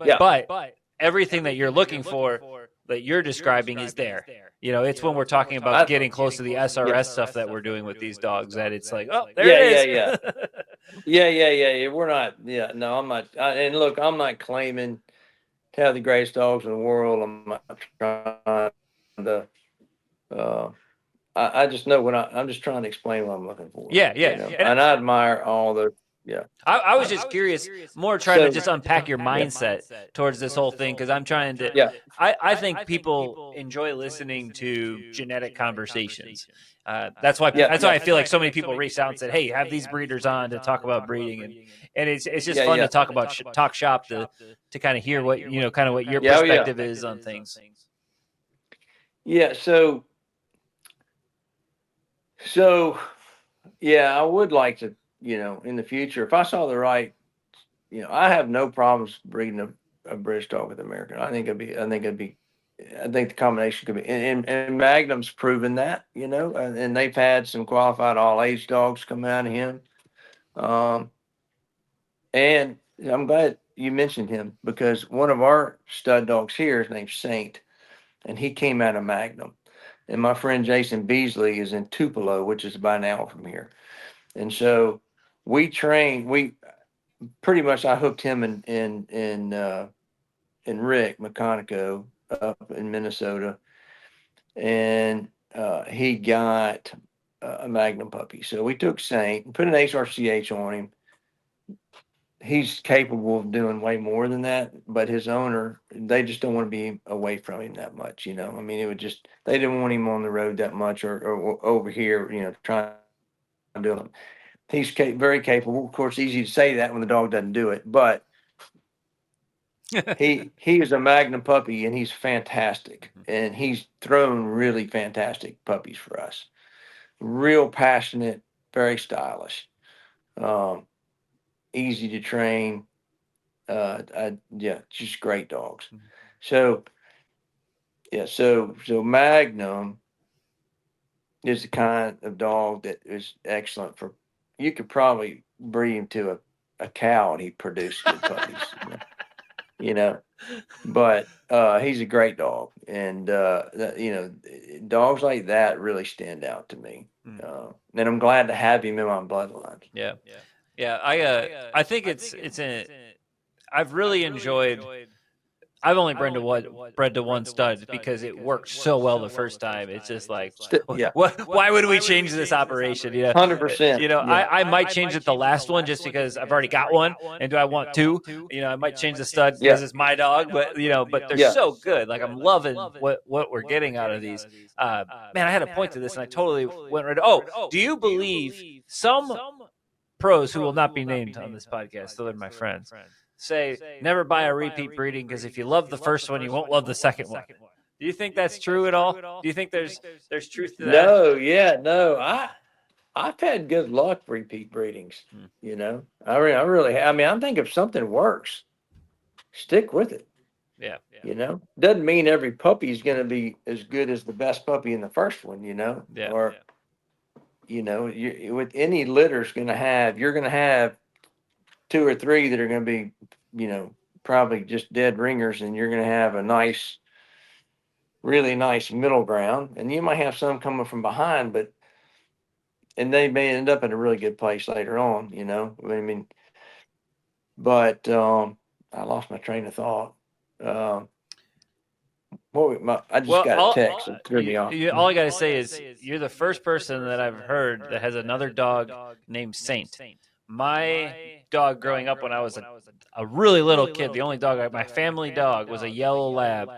everything that you're looking for that you're describing is there. It's when we're talking about getting close to the SRS stuff that we're doing with these dogs that it's like, oh, there it is. Yeah. We're not. Yeah, no, I'm not. And look, I'm not claiming to have the greatest dogs in the world. I'm not trying to. I just know I'm just trying to explain what I'm looking for. Yeah. And I admire all the. Yeah. I was just curious, more trying to just unpack your mindset towards this whole thing, because I'm trying to. Yeah. I think people enjoy listening to genetic conversations. That's why I feel like so many people reached out and said, "Hey, have these breeders on to talk about breeding," and it's just fun to talk about talk shop to kind of hear what kind of what your perspective is on things. Yeah. So yeah, I would like to. In the future, if I saw the right, I have no problems breeding a British dog with American. I think the combination could be, and Magnum's proven that, and they've had some qualified all age dogs come out of him. And I'm glad you mentioned him, because one of our stud dogs here is named Saint, and he came out of Magnum. And my friend Jason Beasley is in Tupelo, which is about an hour from here. And so we pretty much, I hooked him in Rick McConaughey up in Minnesota, and he got a Magnum puppy. So we took Saint and put an HRCH on him. he's capable of doing way more than that, but his owner, they just don't want to be away from him that much, you know. I mean, it would just, they didn't want him on the road that much, or over here, you know, trying to do him. He's very capable. Of course, easy to say that when the dog doesn't do it, but he is a Magnum puppy, and he's fantastic, and he's thrown really fantastic puppies for us. Real passionate, very stylish, um, easy to train. Yeah, just great dogs. So yeah, so Magnum is the kind of dog that is excellent for. You could probably breed him to a cow, and he produce good puppies. You know, but he's a great dog, and dogs like that really stand out to me. And I'm glad to have him in my bloodline. Yeah, yeah. I think it's a. I've really enjoyed. I've only bred to one stud because it worked so well the first time. It's just like, Yeah, what? Why would we change this operation? 100%. You know, Yeah. I might change it the last one just because I've already got one, and do I want two? You know, I might change the stud because it's my dog, but but they're so good. Like I'm loving what we're getting out of these. Man, I had a point to this, and I totally went right. Oh, do you believe some pros who will not be named on this podcast, so they're my friends, say never buy a repeat breeding because if you love the first one, you won't love the second one? Do you think that's true at all? Do you think there's truth to that? No, yeah, no. I've had good luck repeat breedings. You know, I really. I mean, I think if something works, stick with it. Yeah. You know, doesn't mean every puppy is going to be as good as the best puppy in the first one. You know, or you know, with any litter you're going to have two or three that are going to be, you know, probably just dead ringers, and you're going to have a nice, really nice middle ground, and you might have some coming from behind, and they may end up in a really good place later on, you know. I mean, but I lost my train of thought. I just got a text that threw me off. All I got to say is you're the first person that I've heard that has another dog named Saint. My dog growing up when I was a really little kid, the only dog, my family dog, was a yellow lab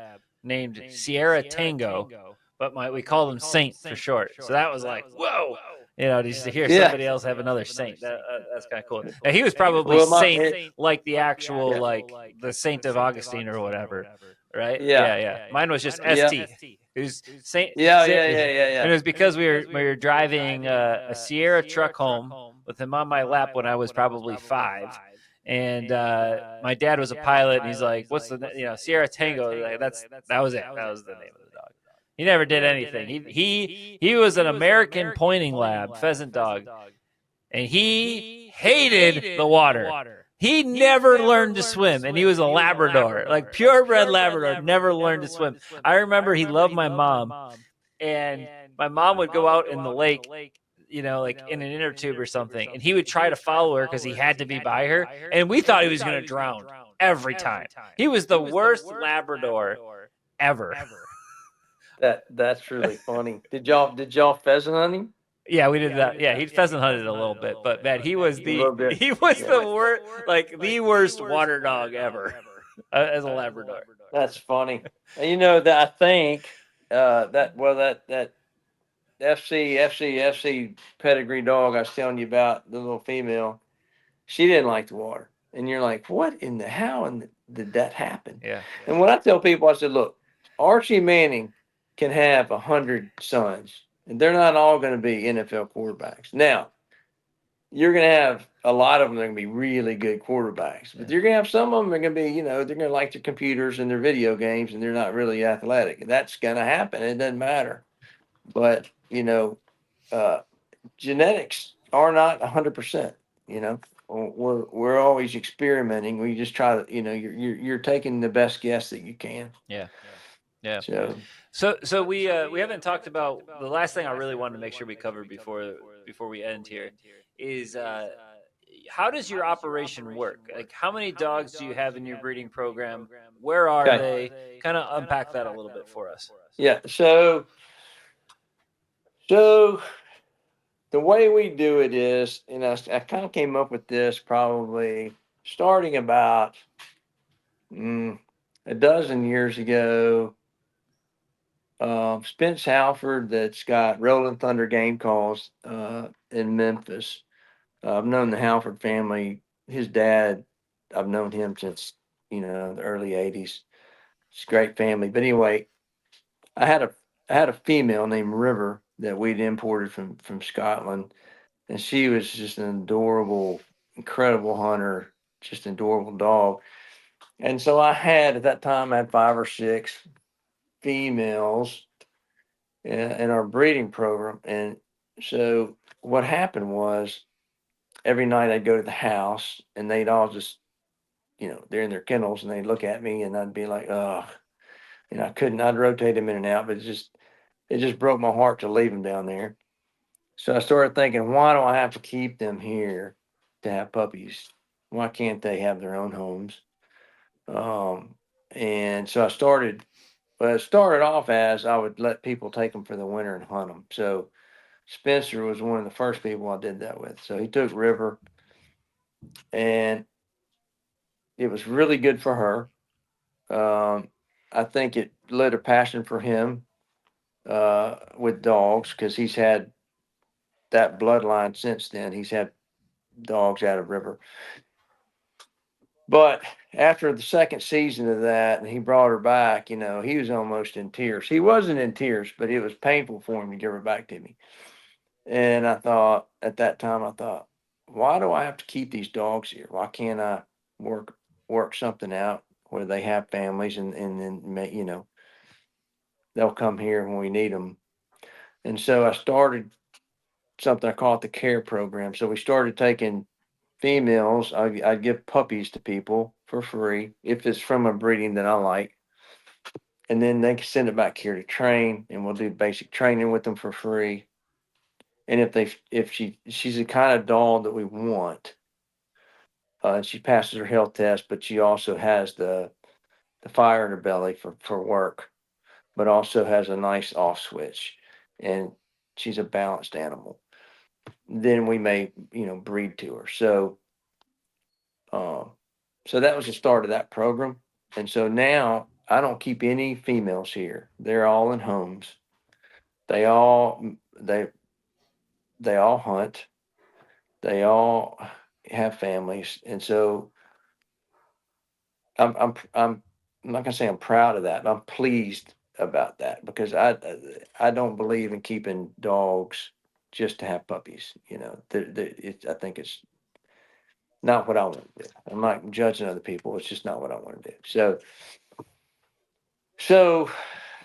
named Sierra Tango, but we called him Saint for short. So that was like, whoa. You know, just to hear somebody else have another Saint, that's kind of cool. And he was probably Saint, like the actual, like the Saint of Augustine or whatever, right? Yeah. Mine was just ST. It was Saint. Yeah. And it was because we were driving a Sierra truck home with him on my lap when I was probably 5. And my dad was a pilot, and he's like, "What's the Sierra Tango?" Like, that was it. That was the name of the dog. He never did anything. He was an American pointing lab pheasant dog, and he hated the water. He never learned to swim, and he was a Labrador, like purebred Labrador, never learned to swim. I remember he loved my mom, and my mom would go out in the lake, you know, like in an inner tube or something, and he would try to follow her because he had to be by her, and we thought he was going to drown every time. He was the worst Labrador ever. That's really funny. Did y'all pheasant hunt him? Yeah, we did that. Yeah, he pheasant hunted a little bit, but man, he was the worst, like the worst water dog ever as a Labrador. That's funny. And you know that I think that FC pedigree dog I was telling you about, the little female, she didn't like the water, and you're like, what in the how and did that happen? Yeah. And when I tell people, I said, look, Archie Manning can have 100 sons, and they're not all going to be NFL quarterbacks. Now, you're going to have a lot of them that are going to be really good quarterbacks, but you're going to have some of them that are going to be, you know, they're going to like their computers and their video games, and they're not really athletic. And that's going to happen. It doesn't matter. But, you know, genetics are not 100%, you know. We're always experimenting. We just try to, you know, you're taking the best guess that you can. Yeah. So we haven't talked about the last thing I really wanted to make sure we covered before we end here is how does your operation work? Like, how many dogs do you have in your breeding program? Where are they? Kind of unpack that a little bit for us. Yeah. So the way we do it is, you know, I kind of came up with this probably starting about a dozen years ago. Spence Halford, that's got Rolling Thunder game calls in Memphis. I've known the Halford family. His dad, I've known him since the early '80s. It's a great family. But anyway, I had a I had a female named River that we'd imported from Scotland, and she was just an adorable, incredible hunter, just an adorable dog. And so at that time I had 5 or 6 females in our breeding program. And so what happened was every night I'd go to the house and they'd all just, they're in their kennels and they'd look at me and I'd be like, oh, I'd rotate them in and out, but it just broke my heart to leave them down there. So I started thinking, why do I have to keep them here to have puppies? Why can't they have their own homes? Um, and so it started off as I would let people take them for the winter and hunt them. So Spencer was one of the first people I did that with. So he took River, and it was really good for her. I think it lit a passion for him with dogs because he's had that bloodline since then. He's had dogs out of River. But after the second season of that, and he brought her back, he was almost in tears. He wasn't in tears, but it was painful for him to give her back to me. And at that time, I thought, why do I have to keep these dogs here? Why can't I work work something out where they have families and then they'll come here when we need them. And so I started something I call it the care program. So we started taking females. I'd give puppies to people for free if it's from a breeding that I like. And then they can send it back here to train, and we'll do basic training with them for free. And if she's the kind of dog that we want, and she passes her health test, but she also has the fire in her belly for work, but also has a nice off switch, and she's a balanced animal. Then we may breed to her. Um, so that was the start of that program. And so now I don't keep any females here. They're all in homes. They all they they all hunt. They all have families, and so I'm not gonna say I'm proud of that. But I'm pleased about that because I don't believe in keeping dogs just to have puppies. I think it's not what I want to do. I'm not judging other people. It's just not what I want to do. So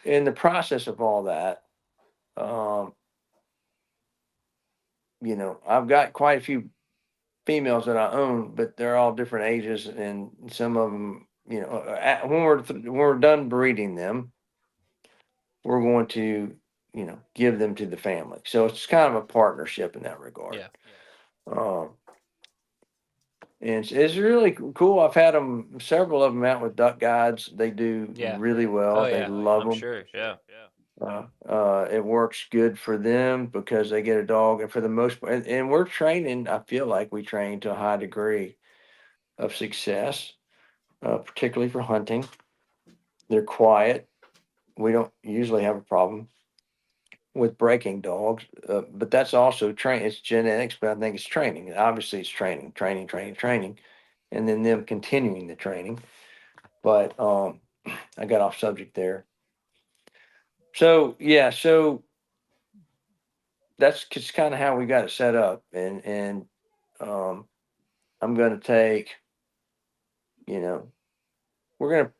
in the process of all that, um, I've got quite a few females that I own, but they're all different ages, and some of them, when we're done breeding them, we're going to, give them to the family. So it's kind of a partnership in that regard. Yeah. Um, and it's really cool. I've had several of them out with duck guides. They do Yeah. really Oh well. They yeah. love I'm them. sure. Yeah. It works good for them because they get a dog, and for the most part, and we're training. I feel like we train to a high degree of success, particularly for hunting. They're quiet. We don't usually have a problem with breaking dogs, but that's also train. It's genetics, but I think it's training. Obviously, it's training, and then them continuing the training. But I got off subject there. So yeah, so that's just kind of how we got it set up, and um, I'm going to take, you know, we're going to,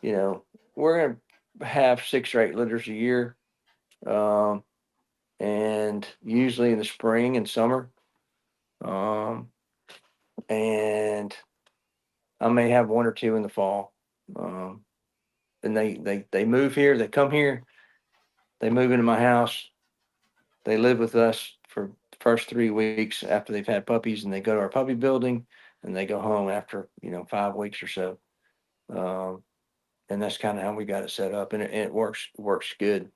you know, we're going to have 6 or 8 litters a year, um, and usually in the spring and summer, um, and I may have 1 or 2 in the fall. Um, and they move here, they come here, they move into my house, they live with us for the first 3 weeks after they've had puppies, and they go to our puppy building, and they go home after 5 weeks or so. Um, and that's kind of how we got it set up, and it works good.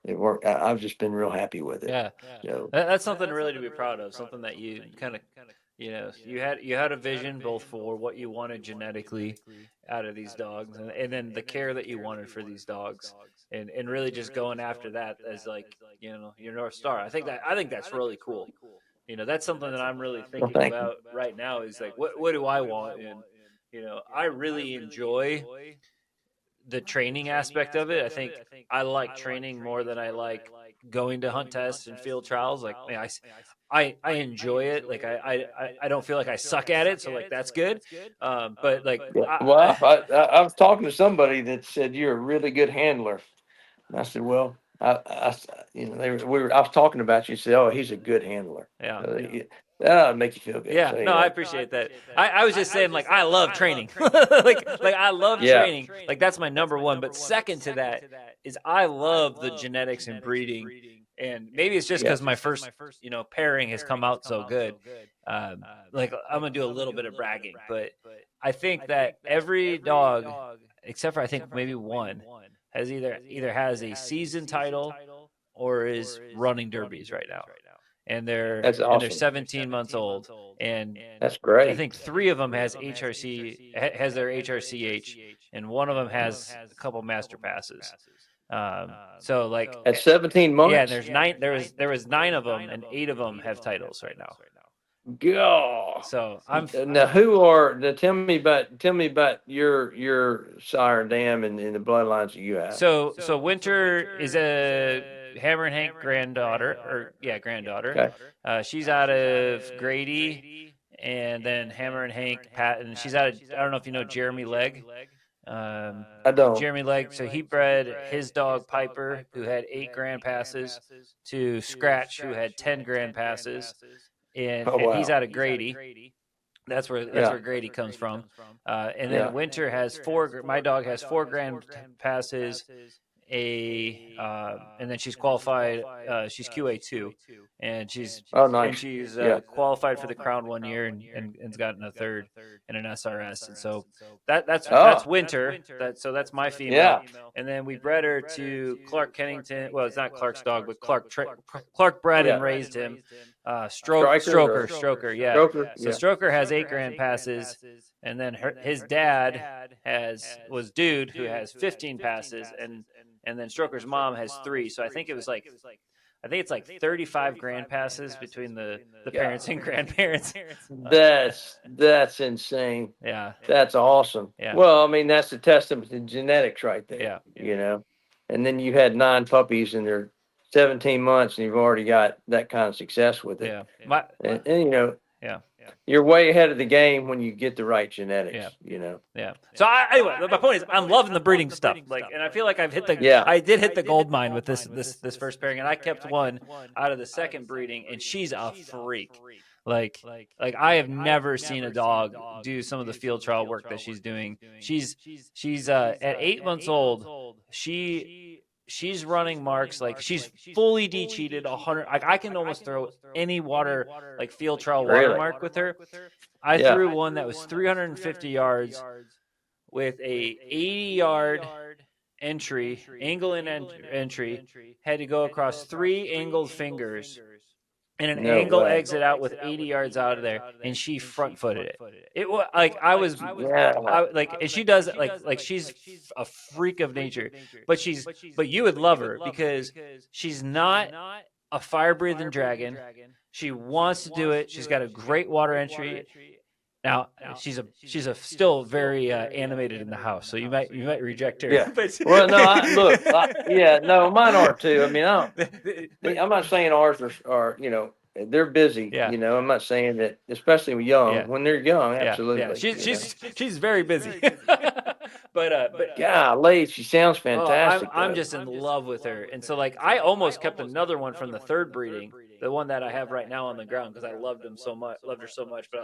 It worked. I've just been real happy with it. Yeah. So That's something really to be proud of. Something that you kind of you had a vision both for what you wanted genetically out of these dogs, and then the care that you wanted for these dogs, and really just going after that as like your North Star. I think that's really cool. That's something that I'm really Well, thinking thank you. about right now is like what do I want? And I really enjoy the training aspect of it. I think I like training more than I like going to hunt tests and field trials. Like, man, I enjoy it. Like, I don't feel like I suck at it, so like that's good. But like, Yeah. Well, I was talking to somebody that said you're a really good handler. And I said, well, I was talking about you. He said, oh, he's a good handler. yeah. That'll make you feel good. Yeah, So no, I anyway, appreciate that. I was just saying, like, I love training. like I love Yeah. training. Like that's my number one. But second to that is I love the genetics and breeding. And maybe it's just Yeah. because my first, pairing has come out so good. Like I'm gonna do a little bit of bragging, but I think that every dog, except for I think maybe one, has either has a season title or is running derbies right now. And That's they're awesome. 17 months old, and That's great. I think 3 of them has has their HRCH, and one of them has a couple master passes. So like At 17 months. yeah, and there's 9. There was 9 of them, and 8 of them have titles right now. God. So I'm Now tell me about your sire dam and the bloodlines that you have. so Winter is a Hammer and Hank granddaughter. She's out of Grady, and then Hammer and Hank Pat, and she's out of, I don't know if you know Jeremy Legg. I don't. Jeremy Legg. So he bred his dog Piper, who had 8 grand passes, to Scratch, who had 10 grand passes, and he's out of Grady. That's where Grady comes from. And then Winter has 4. My dog has 4 grand passes. And then she's qualified. She's QA2, and she's qualified for the Crown 1 year, and's gotten a 3rd and an SRS. And so that's Winter. That's my female. Yeah. And then we bred her to Clark Kennington. Well, it's not Clark's dog, but Clark bred and raised him. Stroker. Yeah. Stroker, So Stroker has 8 grand passes, and then his dad was Dude, who has 15 passes, and then Stroker's mom has 3. So I think it's like 35 grand passes between the parents and grandparents. That's insane. Yeah. That's awesome. Yeah. Well, I mean, that's a testament to genetics right there. Yeah. And then you had 9 puppies and they're 17 months and you've already got that kind of success with it. Yeah. And you're way ahead of the game when you get the right genetics. Yeah. So anyway, my point is, I'm loving the breeding stuff. Like, and I feel like I've hit I did hit the gold mine with this first pairing, and I kept one out of the second breeding, and she's a freak. Like I have never seen a dog do some of the field trial work that she's doing. She's at 8 months old. She's running marks like she's fully de-cheated 100. Like I can almost throw any water, like field trial water mark with her. I threw one that was 350 yards with a 80-yard entry, angle in entry, had to go across 3 angled fingers and an angle exit out with 80 yards out of there, and she front footed it. It was like and she does it like she's a freak of nature, but you would love her because she's not a fire breathing dragon. She wants to do it. She's got a great water entry. Now she's still very animated in the house, so you might reject her. Yeah. Well, no, mine are too. I mean, I'm not saying ours are they're busy. Yeah. I'm not saying that, especially when they're young. Absolutely. Yeah. She's very busy. but golly, she sounds fantastic. I'm just in love with her, and so like I almost kept another one from the 3rd breeding, the one that I have right now on the ground, because I loved her so much. But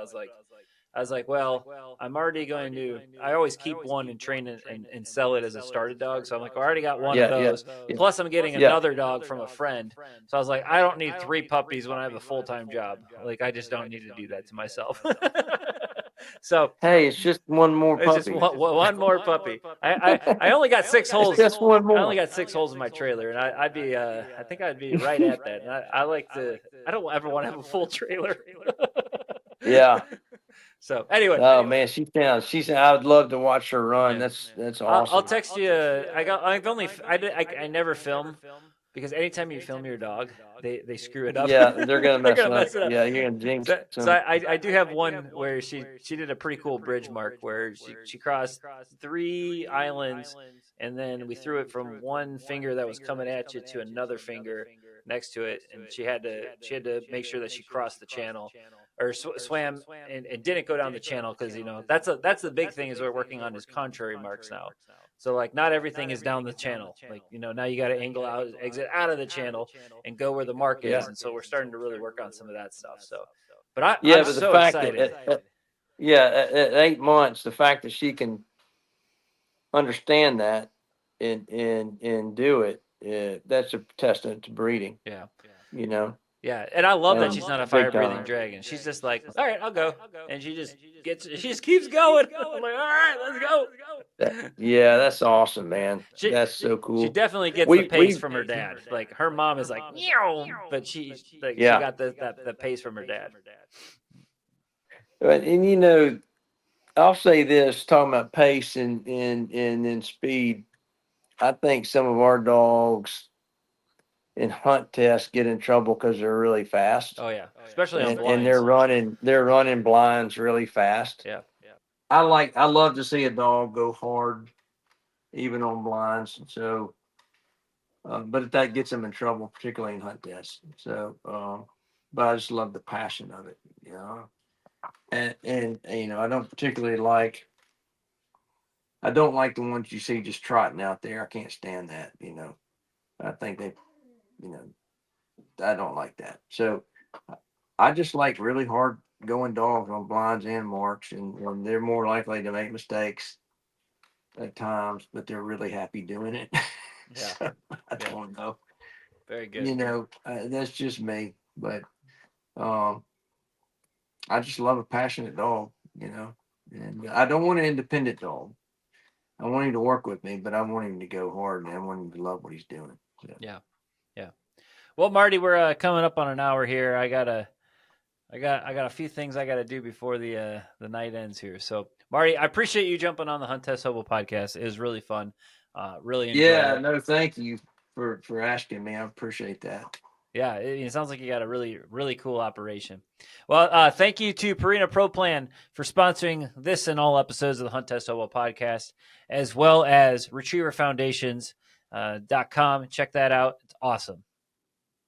I was like, well, I'm already going to. I always keep one and train it and sell it as a started dog. So I'm like, I already got one of those. Plus, I'm getting another dog from a friend. So I was like, I don't need 3 puppies when I have a full-time job. Like, I just don't need to do that to myself. So hey, it's just one more puppy. It's just one more puppy. I only got 6 holes. It's just one more. I only got 6 holes in my trailer, and I think I'd be right at that. And I like to. I don't ever want to have a full trailer. Yeah. So anyway, Oh man, I would love to watch her run. Yeah. That's I'll awesome. text you. I never film because anytime you film your dog, they screw it up. Yeah, they're gonna They're mess gonna it up. mess it up. Yeah, you're gonna jinx So them. I do have one where she did a pretty cool bridge mark where she crossed 3 islands, and then we threw it from one finger that was coming at you to another finger next to it, and she had to make sure that she crossed the channel or swam and didn't go down the channel, because that's the big thing is we're working on is contrary marks now. So like not everything is down the channel. Like now you got to exit out of the channel and go where the mark is, Yeah. and so we're starting to really work on some of that stuff. So, Yeah, I'm but the so fact that excited. at 8 months, the fact that she can understand that and do it, that's a testament to breeding. Yeah. You know. Yeah, and I love that she's not a fire Big breathing time. dragon. She's just like, all right, I'll go, and she just keeps going. I'm like, all right, let's go. Yeah, that's awesome, man. She- That's so cool. She definitely gets the pace from her dad. Like her mom is like, meow, but she Yeah. got the pace from her dad. And I'll say this, talking about pace and then speed. I think some of our dogs in hunt tests get in trouble because they're really fast. Oh yeah, especially on and blinds. they're running blinds really fast. Yeah. I love to see a dog go hard, even on blinds. So, but that gets them in trouble, particularly in hunt tests. So, but I just love the passion of it, and I don't like the ones you see just trotting out there. I can't stand that. I think I don't like that. So I just like really hard going dogs on blinds and marks, and they're more likely to make mistakes at times, but they're really happy doing it. Yeah. So, I don't know. Very good. That's just me, but I just love a passionate dog, and I don't want an independent dog. I want him to work with me, but I want him to go hard, and I want him to love what he's doing. So. Yeah. Well, Marty, we're coming up on an hour here. I got a few things I got to do before the night ends here. So, Marty, I appreciate you jumping on the Hunt Test Hobo podcast. It was really fun. Really enjoyed it. No, thank you for asking me. I appreciate that. Yeah, it sounds like you got a really, really cool operation. Well, thank you to Purina Pro Plan for sponsoring this and all episodes of the Hunt Test Hobo podcast, as well as RetrieverFoundations.com. Check that out. It's awesome.